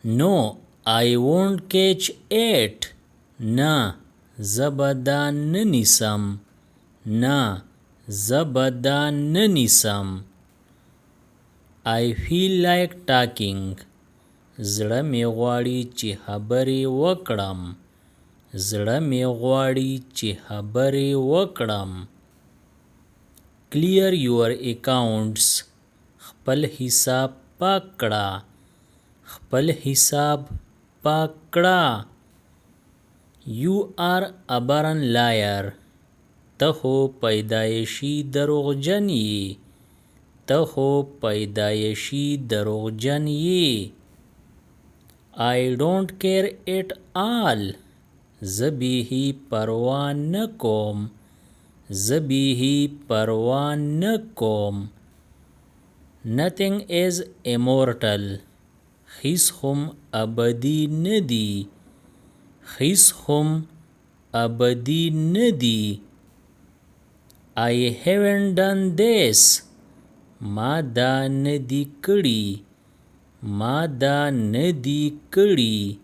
No, I won't catch it. نه زه به دا نه نیسم. نه زه به دا نه نیسم. I feel like talking. زړه مې غواړي چې خبرې وکړم. زړه مې غواړي چې خبرې وکړم. Clear your accounts. خپل حساب پاک کړه. خپل حساب پاک کړه. You are a born liar. ته خو پیدایشي دروغجن یې. ته خو پیدایشي دروغجن یې. I don't care at all. زه بیخي پروا نه کوم. زه بیخي پروا نه کوم. Nothing is immortal. هیڅ هم ابدي نه دي. هیڅ هم ابدي نه دي. I haven't done this. ما دا نه دي کړي. ما دا نه دي کړي.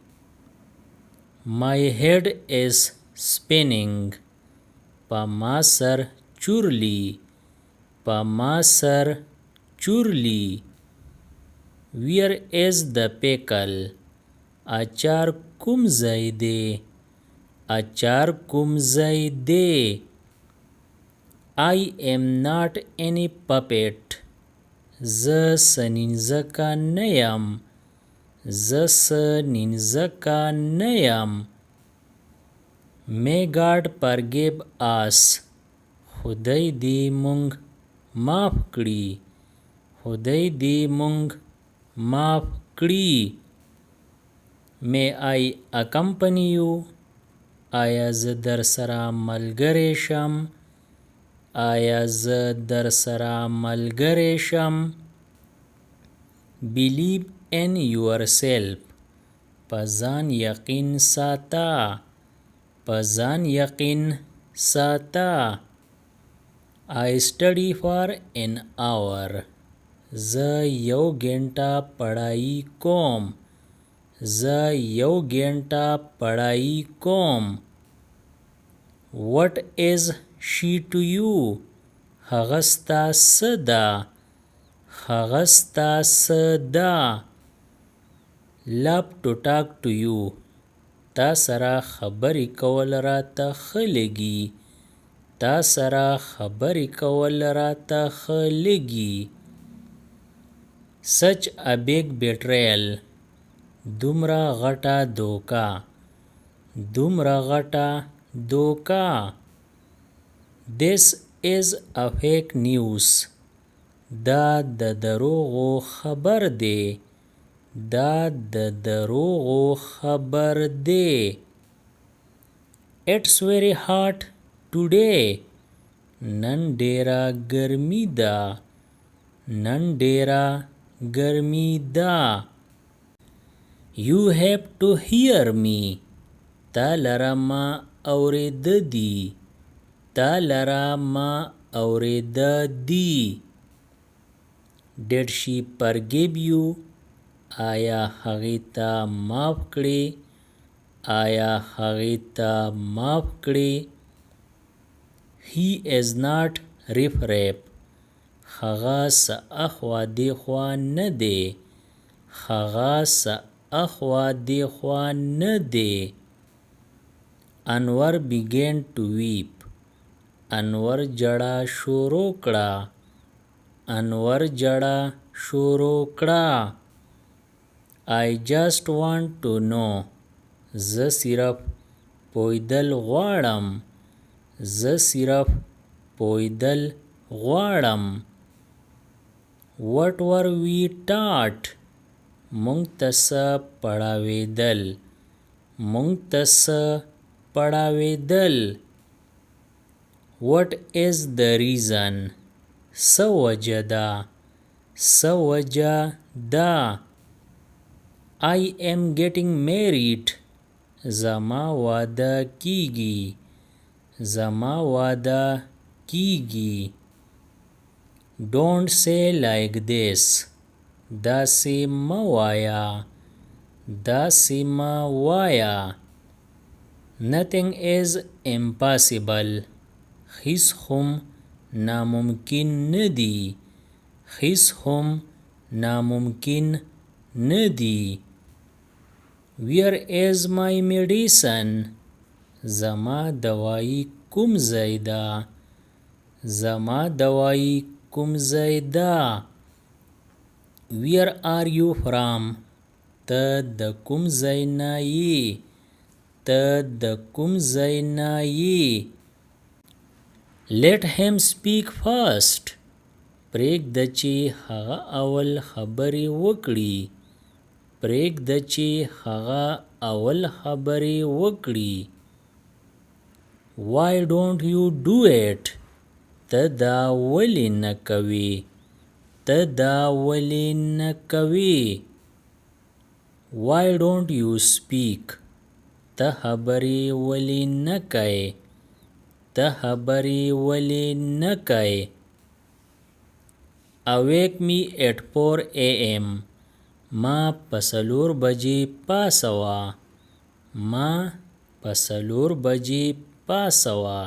My head is spinning. په ما سر چورلی. په ما سر چورلی. Where is the pickle? اچار کوم ځای دی. اچار کوم ځای دی. I am not any puppet. زه سنینځکه نه یم. زه سنینځکه نه یم. May God forgive us. خدای دې مونږ معاف کړي. خدای دې مونږ معاف کړي. May I accompany you? آیا زه در سره ملګری شم؟ آیا زه در سره ملګری شم؟ Believe in yourself. په ځان یقین ساته. په ځان یقین ساته. I study for an hour. زه یو ګنټه پړائی کوم. زه یو ګنټه پړائی کوم. What is she to you? هغه ستا څه ده؟ هغه ستا څه ده؟ Love to talk to you. تا سره خبرې کول راته ښه لګي. تا سره خبرې کول راته ښه لګي. Such a big betrayal. دومره غټه دوکه. دومره غټه دوکه. This is a fake news. دا د دروغو خبر دی. دا د دروغو خبر دی. It's very hot today. نن ډیره ګرمي ده. نن ډیره ګرمي ده. You have to hear me. تا لره ما اورېده دي. تا لره ما اورېده دي. Did she forgive you? آیا هغې ته معاف کړې؟ آیا هغې ته معاف کړې؟ He is not riff-raff. هغه څه اخوا دیخوا نه دی. هغه څه اخوا دیخوا نه دی. انور began to weep. انور جړه شروع کړه. انور جړه شروع کړه. I just want to know. زه صرف پویدل غواړم. زه صرف پویدل غواړم. What were we taught? مونږ ته څه پړاوېدل. مونږ ته څه پړاوېدل. What is the reason? څه وجه ده. څه وجه ده. I am getting married. زما واده کیږي. زما واده کیږي. Don't say like this. داسې مه وایه. داسې مه وایه. Nothing is impossible. هیڅ هم ناممکن نه دي. هیڅ هم ناممکن نه دي. Where is my medicine? زما دوايي کوم ځای ده؟ زما دوايي کوم ځای ده؟ Where are you from? ته د کوم ځای نه یې؟ ته د کوم ځای نه یې؟ Let him speak first. پرېږده چې هغه اول خبرې وکړي. پرېږده چې هغه اول خبرې وکړي. Why don't you do it? ته دا ولې نه کوې؟ ته دا ولې نه کوې؟ Why don't you speak? ته خبرې ولې نه کوې؟ ته خبرې ولې نه کوې؟ Awake me at 4 a.m. ما په 4 بجې پاسوه. ما په 4 بجې پاسوه.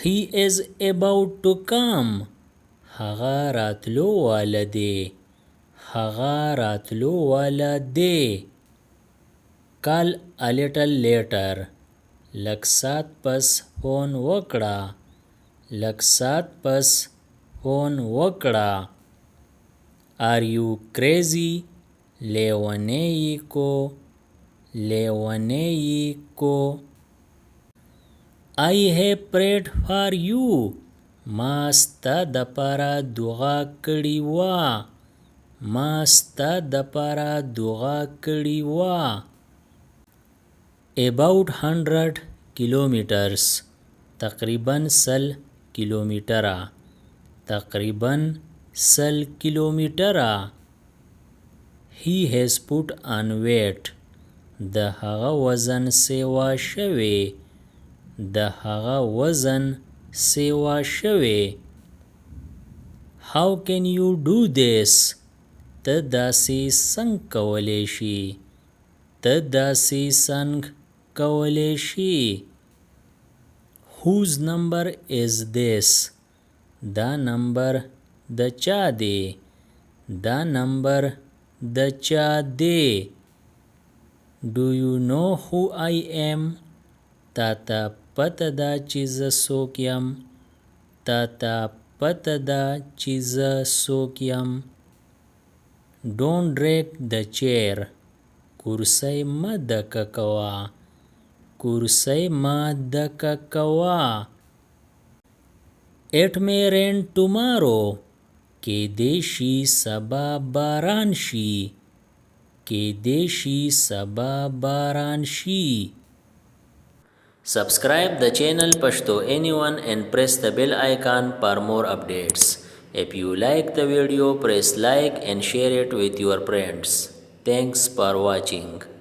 He is about to come. هغه راتلو واله دی. هغه راتلو واله دی. Call a little later. لږ ساعت پس فون وکړه. لږ ساعت پس فون وکړه. Are you crazy? لیونی یې کو. لیونی یې کو. I have prayed for you. ما ستا دپاره دعا کړې وه. ما ستا دپاره دعا کړې وه. About 100 kilometers. تقریباً 100 کیلومتره. تقریباً 100 کیلومتره. He has put on weight. د هغه وزن سیوا شوی. د هغه وزن سیوا شوی. How can you do this? ته داسې څنګه کولی شي؟ ته داسې څنګه کولی شي؟ Whose number is this? دا نمبر د چا دی؟ دا نمبر د چا دی؟ Do you know who I am? تا ته پته ده چې زه څوک یم؟ تا ته پته ده چې زه څوک یم؟ Don't drag the chair. کرسۍ مه دکه کوه. کرسۍ مه دکه کوه. It may rain tomorrow. کیدای شي سبا باران شي. کیدای شي سبا باران شي. Subscribe the channel Pashto Anyone and press the bell icon for more updates. If you like the video, press like and share it with your friends. Thanks for watching.